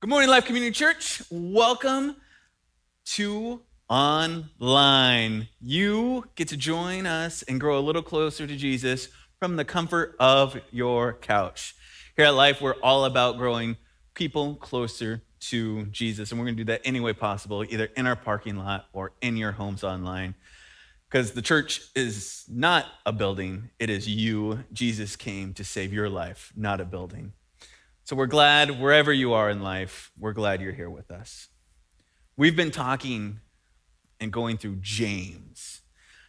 Good morning, Life Community Church. Welcome to Online. You get to join us and grow a little closer to Jesus from the comfort of your couch. Here at Life, we're all about growing people closer to Jesus, and we're going to do that any way possible, either in our parking lot or in your homes online. Because the church is not a building, it is you. Jesus came to save your life, not a building. So we're glad wherever you are in life, we're glad you're here with us. We've been talking and going through James,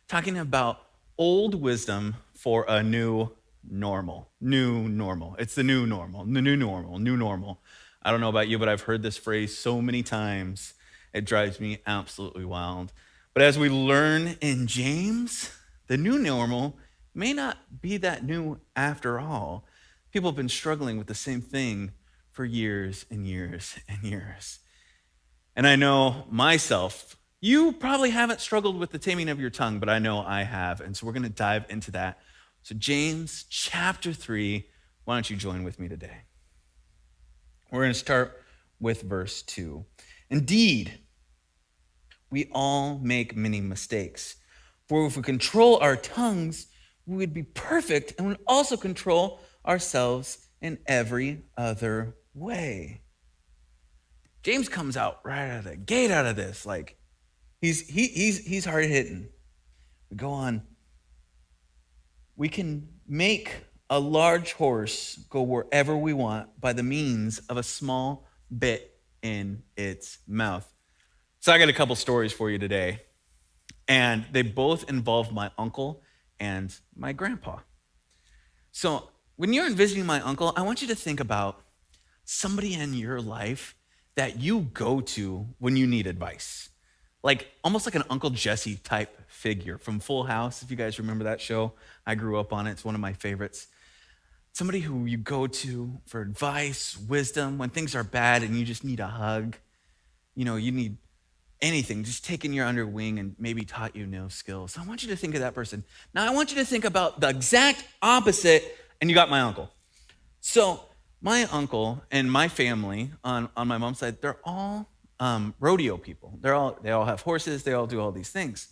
talking about old wisdom for a new normal. New normal. It's the new normal, the new normal, new normal. I don't know about you, but I've heard this phrase so many times, it drives me absolutely wild. But as we learn in James, the new normal may not be that new after all. People have been struggling with the same thing for years and years and years. And I know myself, you probably haven't struggled with the taming of your tongue, but I know I have. And so we're going to dive into that. So James chapter 3, why don't you join with me today? We're going to start with verse 2. Indeed, we all make many mistakes. For if we control our tongues, we would be perfect and would also control ourselves in every other way. James comes out right out of the gate out of this, like he's hard hitting. We go on. We can make a large horse go wherever we want by the means of a small bit in its mouth. So I got a couple stories for you today, and they both involve my uncle and my grandpa. So when you're visiting my uncle, I want you to think about somebody in your life that you go to when you need advice. Like almost like an Uncle Jesse type figure from Full House, if you guys remember that show. I grew up on it. It's one of my favorites. Somebody who you go to for advice, wisdom, when things are bad and you just need a hug. You know, you need anything, just taken your under wing and maybe taught you new skills. So I want you to think of that person. Now I want you to think about the exact opposite, and you got my uncle. So my uncle and my family on my mom's side, they're all rodeo people. They all have horses. They all do all these things.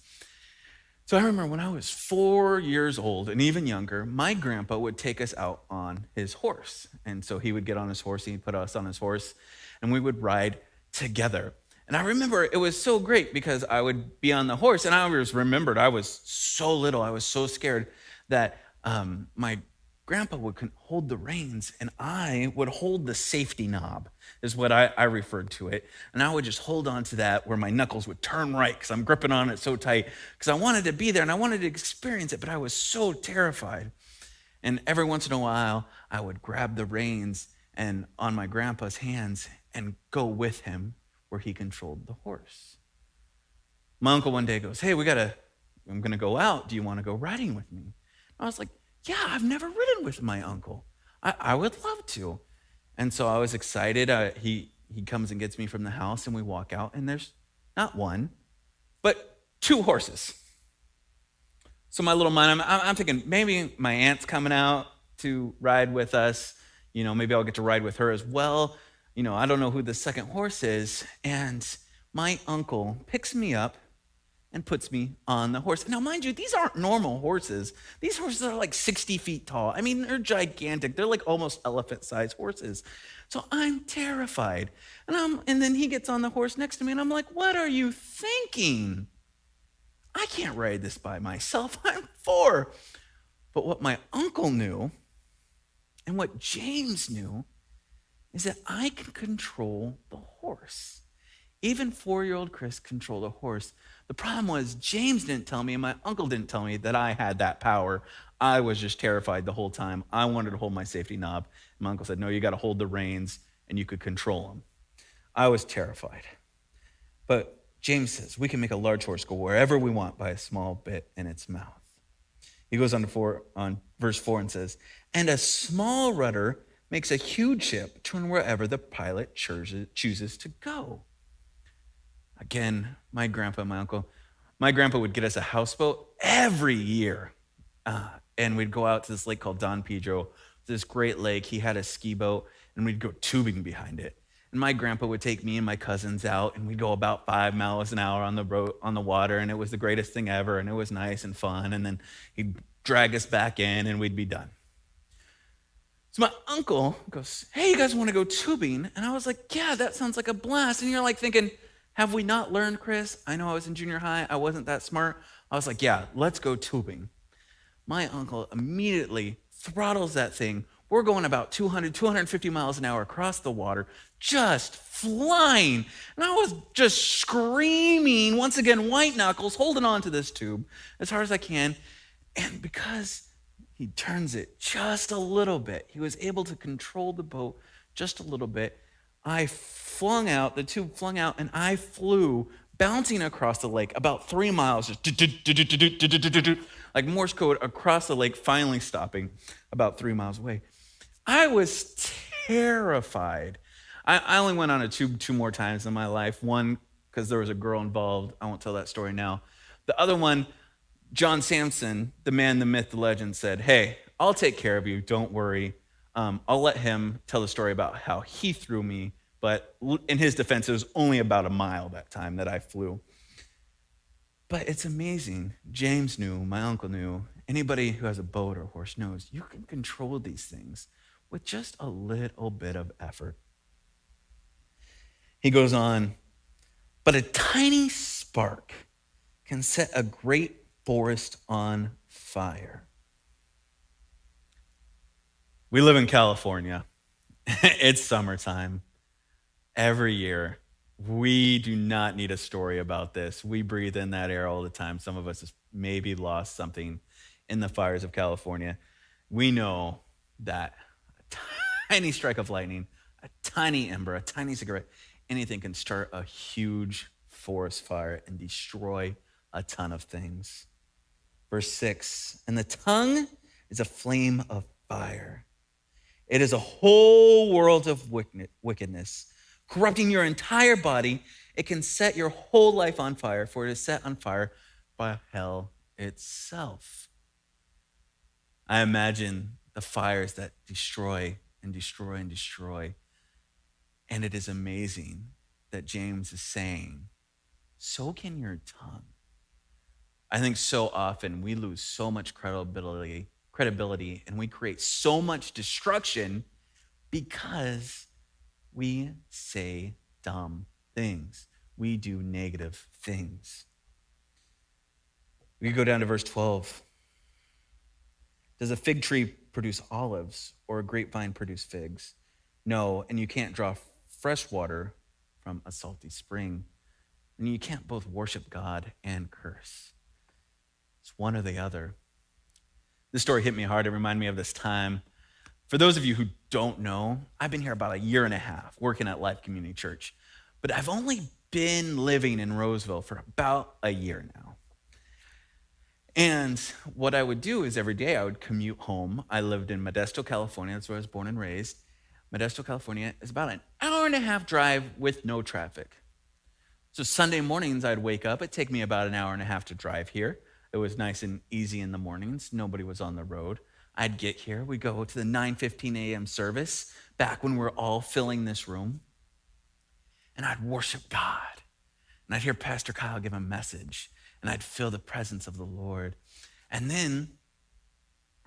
So I remember when I was 4 years old and even younger, my grandpa would take us out on his horse. And so he would get on his horse, and he'd put us on his horse, and we would ride together. And I remember it was so great because I would be on the horse, and I always remembered I was so little, I was so scared that my grandpa would hold the reins and I would hold the safety knob, is what I referred to it. And I would just hold on to that where my knuckles would turn right because I'm gripping on it so tight because I wanted to be there and I wanted to experience it, but I was so terrified. And every once in a while, I would grab the reins and on my grandpa's hands and go with him where he controlled the horse. My uncle one day goes, "Hey, I'm going to go out. Do you want to go riding with me?" I was like, "Yeah, I've never ridden with my uncle. I would love to." And so I was excited. He comes and gets me from the house, and we walk out, and there's not one, but two horses. So my little mind, I'm thinking maybe my aunt's coming out to ride with us. You know, maybe I'll get to ride with her as well. You know, I don't know who the second horse is. And my uncle picks me up and puts me on the horse. Now, mind you, these aren't normal horses. These horses are like 60 feet tall. I mean, they're gigantic. They're like almost elephant-sized horses. So I'm terrified. And then he gets on the horse next to me, and I'm like, "What are you thinking? I can't ride this by myself. I'm 4. But what my uncle knew and what James knew is that I can control the horse. Even 4-year-old Chris controlled a horse. The problem was James didn't tell me and my uncle didn't tell me that I had that power. I was just terrified the whole time. I wanted to hold my safety knob. My uncle said, "No, you got to hold the reins and you could control them." I was terrified. But James says we can make a large horse go wherever we want by a small bit in its mouth. He goes on verse 4 and says, "And a small rudder makes a huge ship turn wherever the pilot chooses to go." Again, my grandpa and my uncle. My grandpa would get us a houseboat every year. And we'd go out to this lake called Don Pedro, this great lake. He had a ski boat, and we'd go tubing behind it. And my grandpa would take me and my cousins out, and we'd go about 5 miles an hour on the road, on the water, and it was the greatest thing ever, and it was nice and fun. And then he'd drag us back in, and we'd be done. So my uncle goes, "Hey, you guys want to go tubing?" And I was like, "Yeah, that sounds like a blast." And you're like thinking, have we not learned, Chris? I know I was in junior high. I wasn't that smart. I was like, "Yeah, let's go tubing." My uncle immediately throttles that thing. We're going about 200, 250 miles an hour across the water, just flying. And I was just screaming, once again, white knuckles, holding on to this tube as hard as I can. And because he turns it just a little bit, he was able to control the boat just a little bit. The tube flung out, and I flew, bouncing across the lake about 3 miles, just like Morse code across the lake, finally stopping about 3 miles away. I was terrified. I only went on a tube 2 more times in my life. One, because there was a girl involved. I won't tell that story now. The other one, John Samson, the man, the myth, the legend, said, "Hey, I'll take care of you. Don't worry. I'll let him tell the story about how he threw me." But in his defense, it was only about a mile that time that I flew. But it's amazing. James knew, my uncle knew, anybody who has a boat or horse knows you can control these things with just a little bit of effort. He goes on, "But a tiny spark can set a great forest on fire." We live in California. It's summertime. Every year, we do not need a story about this. We breathe in that air all the time. Some of us have maybe lost something in the fires of California. We know that a tiny strike of lightning, a tiny ember, a tiny cigarette, anything can start a huge forest fire and destroy a ton of things. Verse 6, "And the tongue is a flame of fire. It is a whole world of wickedness, corrupting your entire body. It can set your whole life on fire, for it is set on fire by hell itself." I imagine the fires that destroy and destroy and destroy. And it is amazing that James is saying, so can your tongue. I think so often we lose so much credibility, and we create so much destruction because we say dumb things. We do negative things. We go down to verse 12. "Does a fig tree produce olives or a grapevine produce figs? No, and you can't draw fresh water from a salty spring. And you can't both worship God and curse. It's one or the other." This story hit me hard. It reminded me of this time. For those of you who don't know, I've been here about a year and a half working at Life Community Church, but I've only been living in Roseville for about a year now. And what I would do is every day I would commute home. I lived in Modesto, California. That's where I was born and raised. Modesto, California is about an hour and a half drive with no traffic. So Sunday mornings I'd wake up. It'd take me about an hour and a half to drive here. It was nice and easy in the mornings. Nobody was on the road. I'd get here. We'd go to the 9:15 a.m. service, back when we're all filling this room. And I'd worship God. And I'd hear Pastor Kyle give a message. And I'd feel the presence of the Lord. And then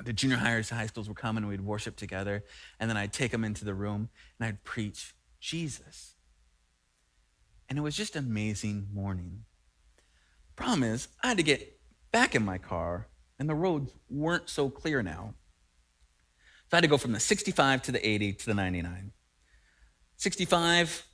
the junior hires, high schools were coming, and we'd worship together. And then I'd take them into the room, and I'd preach Jesus. And it was just an amazing morning. Problem is, I had to get back in my car, and the roads weren't so clear now. So I had to go from the 65 to the 80 to the 99. 65,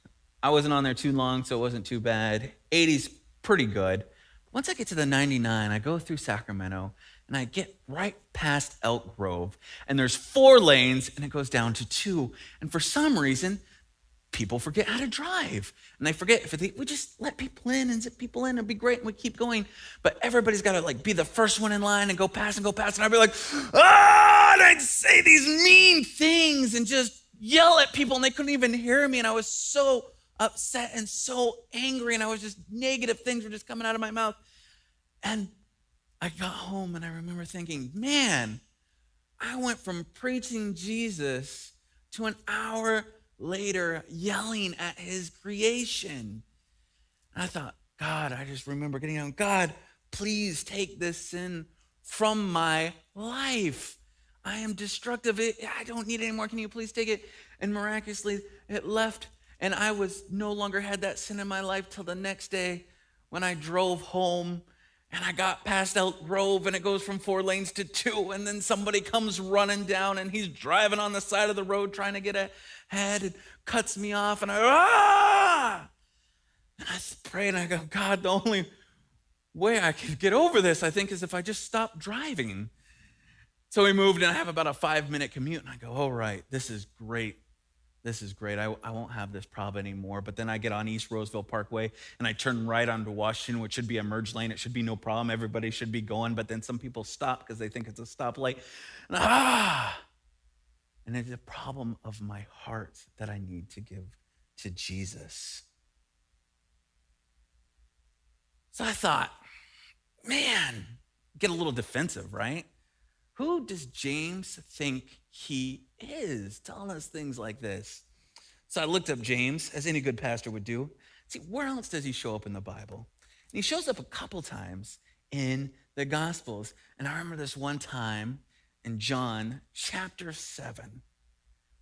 I wasn't on there too long, so it wasn't too bad. 80's pretty good. Once I get to the 99, I go through Sacramento, and I get right past Elk Grove, and there's 4 lanes, and it goes down to 2. And for some reason, people forget how to drive. And they forget, if we just let people in and zip people in, it'd be great, and we keep going. But everybody's got to be the first one in line and go past, and I'd be like, and I'd say these mean things and just yell at people, and they couldn't even hear me. And I was so upset and so angry, and I was just negative things were just coming out of my mouth. And I got home, and I remember thinking, man, I went from preaching Jesus to an hour later yelling at his creation. And I thought, God, I just remember getting on, God, please take this sin from my life. I am destructive. I don't need it anymore. Can you please take it? And miraculously, it left. And I was no longer had that sin in my life till the next day when I drove home and I got past Elk Grove and it goes from 4 lanes to 2. And then somebody comes running down and he's driving on the side of the road trying to get ahead and cuts me off. And and I pray and I go, God, the only way I can get over this, I think, is if I just stop driving. So we moved and I have about a 5-minute commute and I go, all right, this is great. This is great. I won't have this problem anymore. But then I get on East Roseville Parkway and I turn right onto Washington, which should be a merge lane. It should be no problem. Everybody should be going. But then some people stop because they think it's a stoplight. And it's a problem of my heart that I need to give to Jesus. So I thought, man, get a little defensive, right? Who does James think he is telling us things like this? So I looked up James, as any good pastor would do. See, where else does he show up in the Bible? And he shows up a couple times in the Gospels. And I remember this one time in John chapter 7,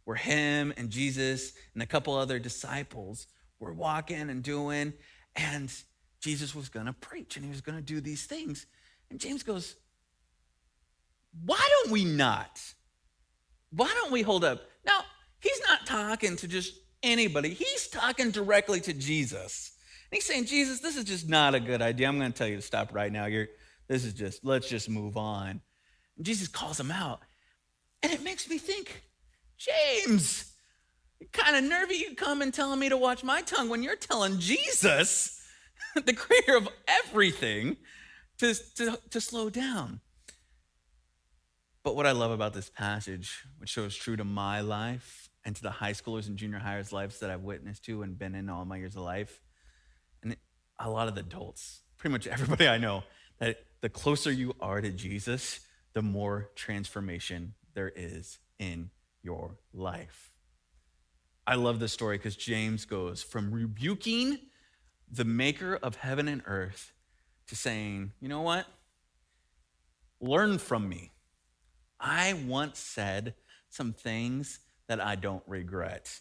where him and Jesus and a couple other disciples were walking and doing, and Jesus was going to preach and he was going to do these things. And James goes, why don't we not? Why don't we hold up? Now, he's not talking to just anybody. He's talking directly to Jesus. And he's saying, Jesus, this is just not a good idea. I'm going to tell you to stop right now. Let's just move on. And Jesus calls him out. And it makes me think, James, kind of nervy you come and telling me to watch my tongue when you're telling Jesus, the creator of everything, to slow down. But what I love about this passage, which shows true to my life and to the high schoolers and junior hires' lives that I've witnessed to and been in all my years of life, and a lot of the adults, pretty much everybody I know, that the closer you are to Jesus, the more transformation there is in your life. I love this story because James goes from rebuking the maker of heaven and earth to saying, you know what? Learn from me. I once said some things that I don't regret.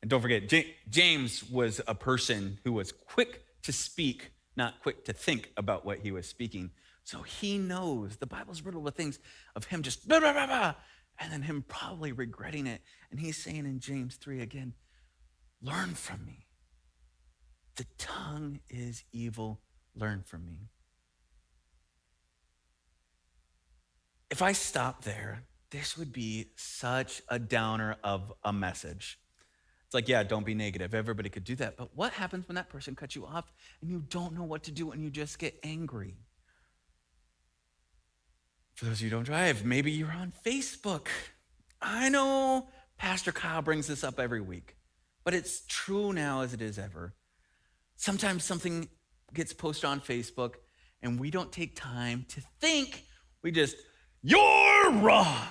And don't forget, James was a person who was quick to speak, not quick to think about what he was speaking. So he knows the Bible's riddled with things of him just blah, blah, blah, blah, and then him probably regretting it. And he's saying in James 3 again, learn from me. The tongue is evil. Learn from me. If I stop there, this would be such a downer of a message. It's like, yeah, don't be negative. Everybody could do that. But what happens when that person cuts you off and you don't know what to do and you just get angry? For those of you who don't drive, maybe you're on Facebook. I know Pastor Kyle brings this up every week, but it's true now as it is ever. Sometimes something gets posted on Facebook and we don't take time to think. We just, you're wrong.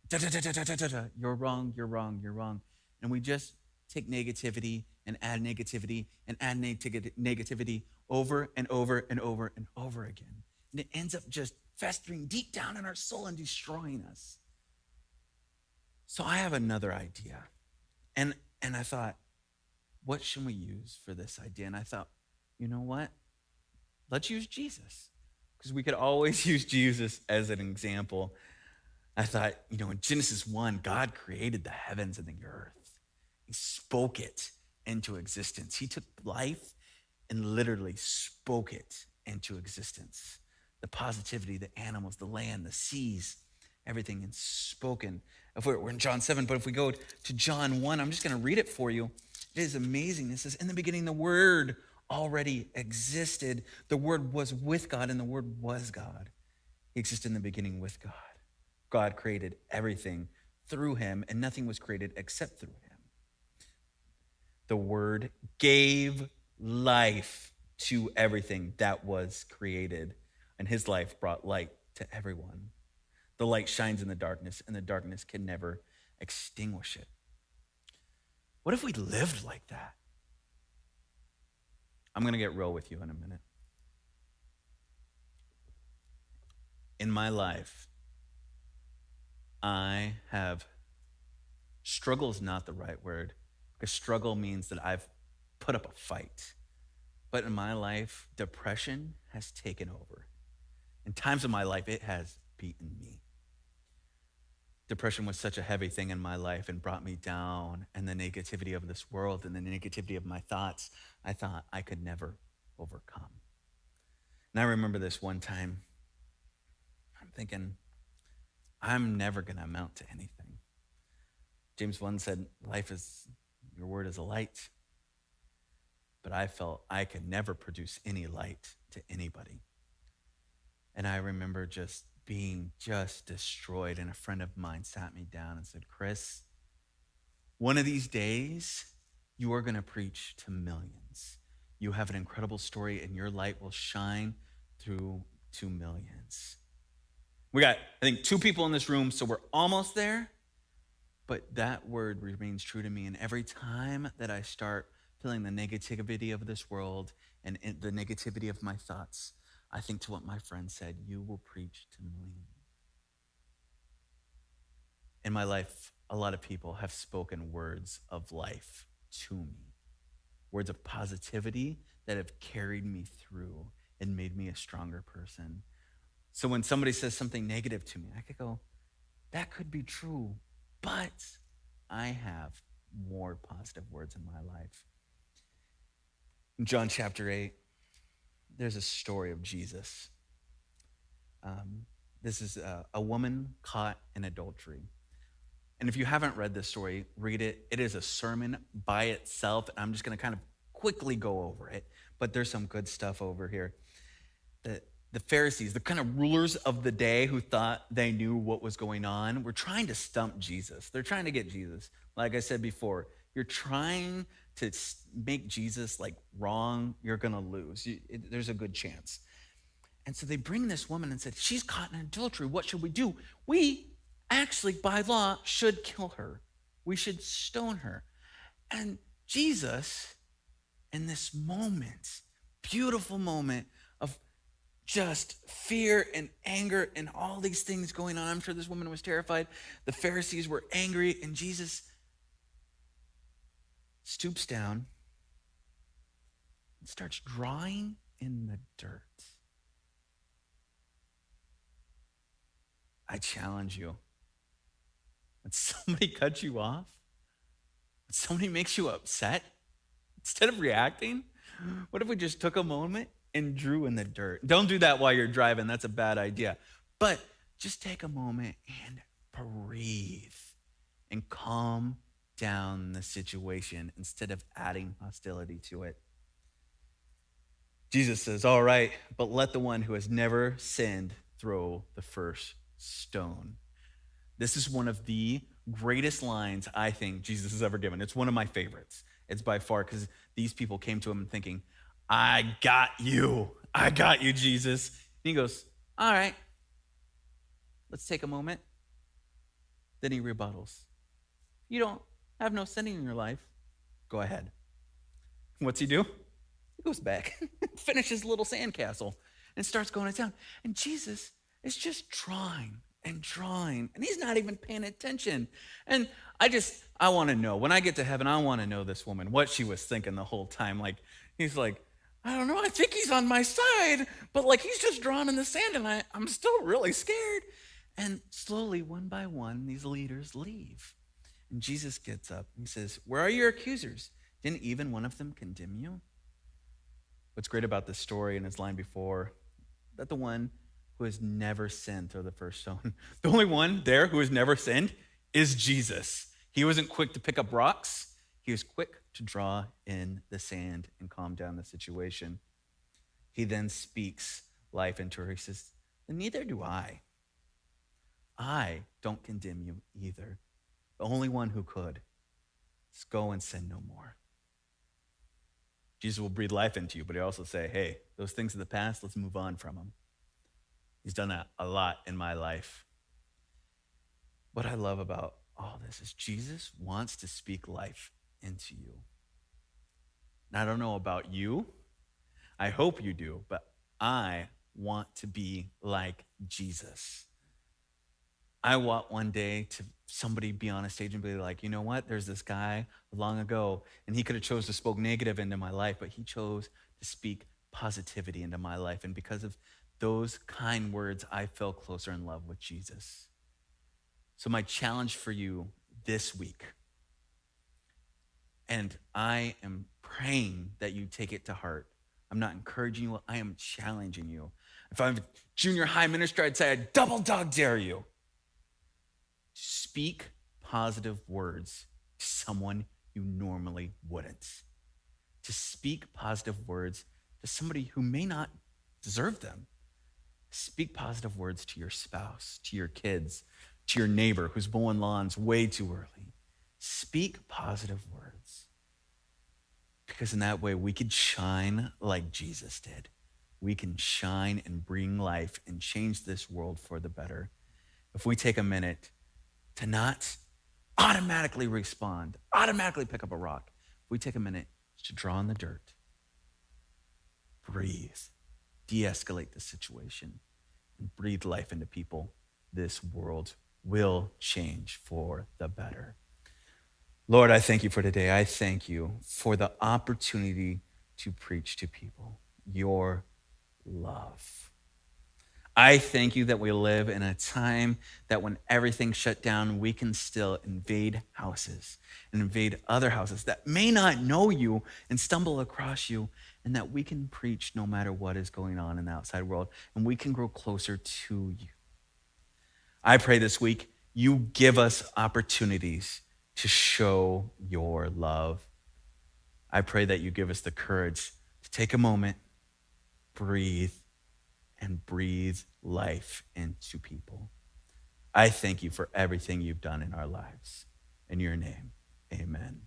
Da, da, da, da, da, da, da. You're wrong, you're wrong, you're wrong. And we just take negativity and add negativity and add negativity over and over and over and over again. And it ends up just festering deep down in our soul and destroying us. So I have another idea. And I thought, what should we use for this idea? And I thought, you know what? Let's use Jesus. Because we could always use Jesus as an example. I thought, in Genesis 1, God created the heavens and the earth. He spoke it into existence. He took life and literally spoke it into existence. The positivity, the animals, the land, the seas, everything is spoken. We're in John 7, but if we go to John 1, I'm just going to read it for you. It is amazing. It says, in the beginning, the Word already existed. The Word was with God, and the Word was God. He existed in the beginning with God. God created everything through him, and nothing was created except through him. The Word gave life to everything that was created, and his life brought light to everyone. The light shines in the darkness, and the darkness can never extinguish it. What if we lived like that? I'm going to get real with you in a minute. In my life, I have struggle is not the right word because struggle means that I've put up a fight. But in my life, depression has taken over. In times of my life, it has beaten me. Depression was such a heavy thing in my life and brought me down, and the negativity of this world and the negativity of my thoughts, I thought I could never overcome. And I remember this one time, I'm thinking, I'm never going to amount to anything. James 1 said, life is, your word is a light. But I felt I could never produce any light to anybody. And I remember just being just destroyed. And a friend of mine sat me down and said, Chris, one of these days, you are going to preach to millions. You have an incredible story, and your light will shine through to millions. We got, I think, 2 people in this room, so we're almost there. But that word remains true to me. And every time that I start feeling the negativity of this world and the negativity of my thoughts, I think to what my friend said, you will preach to millions. In my life, a lot of people have spoken words of life to me, words of positivity that have carried me through and made me a stronger person. So when somebody says something negative to me, I could go, that could be true, but I have more positive words in my life. In John chapter 8, there's a story of Jesus. This is a woman caught in adultery. And if you haven't read this story, read it. It is a sermon by itself. And I'm just going to kind of quickly go over it. But there's some good stuff over here. The Pharisees, the kind of rulers of the day who thought they knew what was going on, were trying to stump Jesus. They're trying to get Jesus. Like I said before, you're trying to make Jesus like wrong, you're going to lose. There's a good chance. And so they bring this woman and said, she's caught in adultery. What should we do? We actually, by law, should kill her. We should stone her. And Jesus, in this moment, beautiful moment of just fear and anger and all these things going on. I'm sure this woman was terrified. The Pharisees were angry, and Jesus stoops down and starts drawing in the dirt. I challenge you. When somebody cuts you off, when somebody makes you upset, instead of reacting, what if we just took a moment and drew in the dirt? Don't do that while you're driving. That's a bad idea. But just take a moment and breathe and calm down the situation instead of adding hostility to it. Jesus says, all right, but let the one who has never sinned throw the first stone. This is one of the greatest lines I think Jesus has ever given. It's one of my favorites. It's by far because these people came to him thinking, I got you, Jesus. And he goes, all right, let's take a moment. Then he rebuttals. You don't have no sin in your life. Go ahead. What's he do? He goes back, finishes little sandcastle, and starts going to town. And Jesus is just drawing, and he's not even paying attention. And I want to know, when I get to heaven, I want to know this woman, what she was thinking the whole time. Like, he's like, I don't know, I think he's on my side, but like he's just drawing in the sand, and I'm still really scared. And slowly, one by one, these leaders leave. And Jesus gets up and he says, where are your accusers? Didn't even one of them condemn you? What's great about this story and his line before, that the one who has never sinned throw the first stone. The only one there who has never sinned is Jesus. He wasn't quick to pick up rocks. He was quick to draw in the sand and calm down the situation. He then speaks life into her. He says, neither do I. I don't condemn you either. The only one who could is go and sin no more. Jesus will breathe life into you, but he also say, hey, those things of the past, let's move on from them. He's done that a lot in my life. What I love about all this is Jesus wants to speak life into you. And I don't know about you. I hope you do, but I want to be like Jesus. I want one day to somebody be on a stage and be like, you know what? There's this guy long ago, and he could have chose to spoke negative into my life, but he chose to speak positivity into my life. And because of those kind words, I fell closer in love with Jesus. So my challenge for you this week, and I am praying that you take it to heart. I'm not encouraging you, I am challenging you. If I'm a junior high minister, I'd say I double dog dare you. Speak positive words to someone you normally wouldn't. To speak positive words to somebody who may not deserve them. Speak positive words to your spouse, to your kids, to your neighbor who's mowing lawns way too early. Speak positive words. Because in that way, we could shine like Jesus did. We can shine and bring life and change this world for the better. If we take a minute to not automatically respond, automatically pick up a rock, if we take a minute to draw in the dirt, breathe, de-escalate the situation, and breathe life into people, this world will change for the better. Lord, I thank you for today. I thank you for the opportunity to preach to people your love. I thank you that we live in a time that when everything's shut down, we can still invade houses and invade other houses that may not know you and stumble across you, and that we can preach no matter what is going on in the outside world, and we can grow closer to you. I pray this week you give us opportunities to show your love. I pray that you give us the courage to take a moment, breathe, and breathe life into people. I thank you for everything you've done in our lives. In your name, amen.